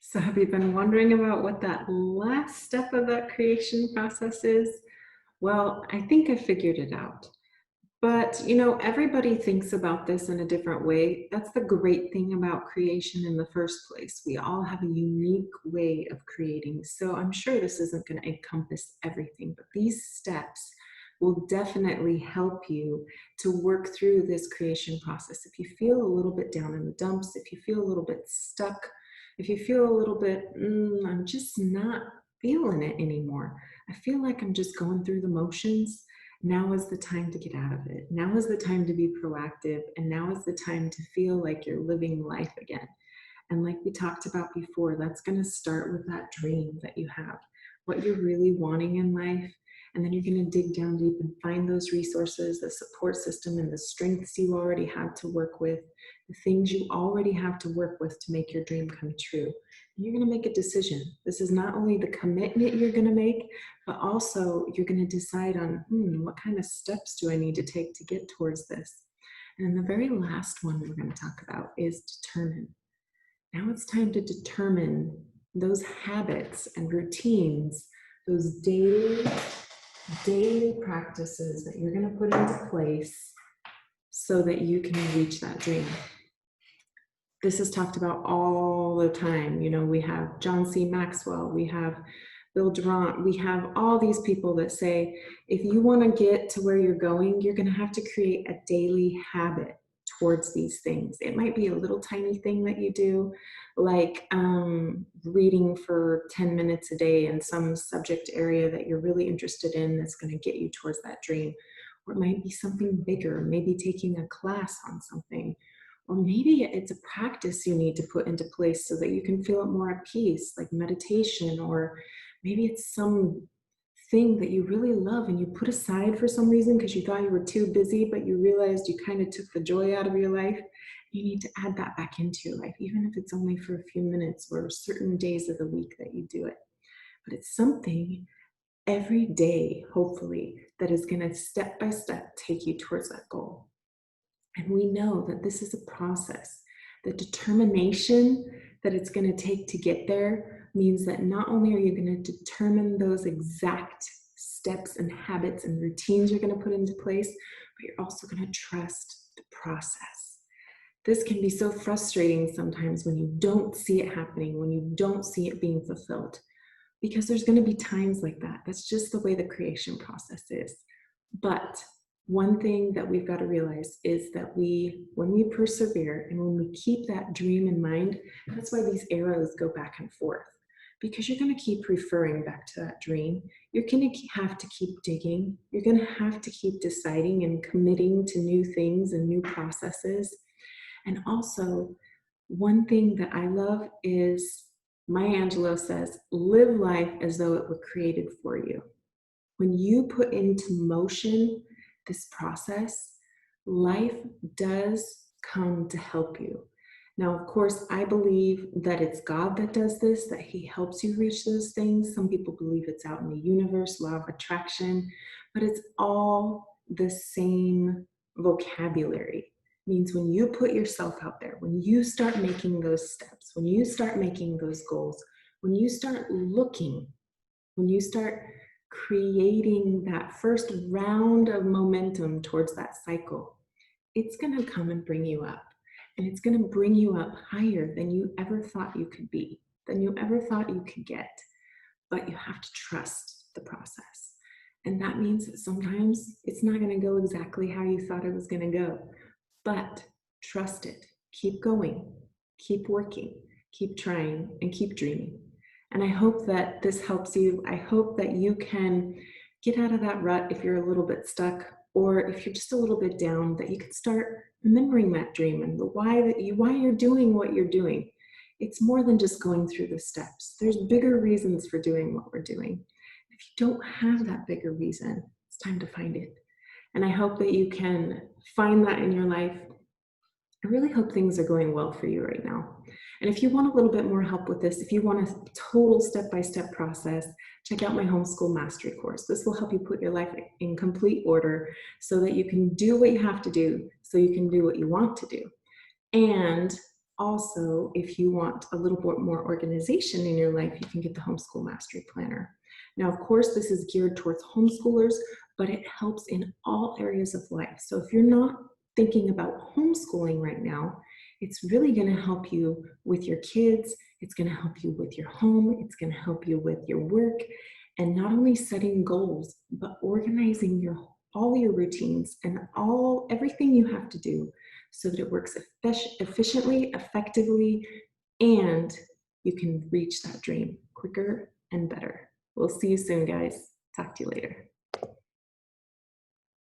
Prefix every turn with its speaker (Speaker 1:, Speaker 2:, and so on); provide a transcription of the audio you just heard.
Speaker 1: So have you been wondering about what that last step of that creation process is? Well, I think I figured it out. But, everybody thinks about this in a different way. That's the great thing about creation in the first place. We all have a unique way of creating. So I'm sure this isn't going to encompass everything, but these steps will definitely help you to work through this creation process. If you feel a little bit down in the dumps, if you feel a little bit stuck, if you feel a little bit, I'm just not feeling it anymore. I feel like I'm just going through the motions. Now is the time to get out of it. Now is the time to be proactive. And now is the time to feel like you're living life again. And like we talked about before, that's going to start with that dream that you have, what you're really wanting in life. And then you're going to dig down deep and find those resources, the support system, and the strengths you already have to work with, the things you already have to work with to make your dream come true. And you're going to make a decision. This is not only the commitment you're going to make, but also you're going to decide on what kind of steps do I need to take to get towards this. And then the very last one we're going to talk about is determine. Now it's time to determine those habits and routines, those daily practices that you're going to put into place so that you can reach that dream. This is talked about all the time. We have John C. Maxwell, we have Bill Durant, we have all these people that say, if you want to get to where you're going, you're going to have to create a daily habit towards these things. It might be a little tiny thing that you do, like reading for 10 minutes a day in some subject area that you're really interested in that's going to get you towards that dream. Or it might be something bigger, maybe taking a class on something. Or maybe it's a practice you need to put into place so that you can feel it more at peace, like meditation, or maybe it's some thing that you really love and you put aside for some reason because you thought you were too busy, but you realized you kind of took the joy out of your life. You need to add that back into your life, even if it's only for a few minutes or certain days of the week that you do it. But it's something every day, hopefully, that is going to step by step take you towards that goal. And we know that this is a process. The determination that it's going to take to get there means that not only are you going to determine those exact steps and habits and routines you're going to put into place, but you're also going to trust the process. This can be so frustrating sometimes when you don't see it happening, when you don't see it being fulfilled, because there's going to be times like that. That's just the way the creation process is. But one thing that we've got to realize is that when we persevere and when we keep that dream in mind, that's why these arrows go back and forth, because you're going to keep referring back to that dream. You're going to have to keep digging. You're going to have to keep deciding and committing to new things and new processes. And also, one thing that I love is Maya Angelou says, live life as though it were created for you. When you put into motion this process, life does come to help you. Now, of course, I believe that it's God that does this, that He helps you reach those things. Some people believe it's out in the universe, law of attraction, but it's all the same vocabulary. It means when you put yourself out there, when you start making those steps, when you start making those goals, when you start looking, when you start creating that first round of momentum towards that cycle, it's going to come and bring you up. And it's going to bring you up higher than you ever thought you could be, than you ever thought you could get. But you have to trust the process. And that means that sometimes it's not going to go exactly how you thought it was going to go. But trust it. Keep going. Keep working. Keep trying. And keep dreaming. And I hope that this helps you. I hope that you can get out of that rut if you're a little bit stuck, or if you're just a little bit down, that you can start remembering that dream and why you're doing what you're doing. It's more than just going through the steps. There's bigger reasons for doing what we're doing. If you don't have that bigger reason, it's time to find it. And I hope that you can find that in your life. I really hope things are going well for you right now. And if you want a little bit more help with this, if you want a total step-by-step process, check out my homeschool mastery course. This will help you put your life in complete order so that you can do what you have to do, so you can do what you want to do. And Also, if you want a little bit more organization in your life, you can get the Homeschool Mastery Planner. Now, of course, this is geared towards homeschoolers, but it helps in all areas of life. So if you're not thinking about homeschooling right now, it's really going to help you with your kids. It's going to help you with your home. It's going to help you with your work, and not only setting goals, but organizing all your routines and everything you have to do so that it works efficiently, effectively, and you can reach that dream quicker and better. We'll see you soon, guys. Talk to you later.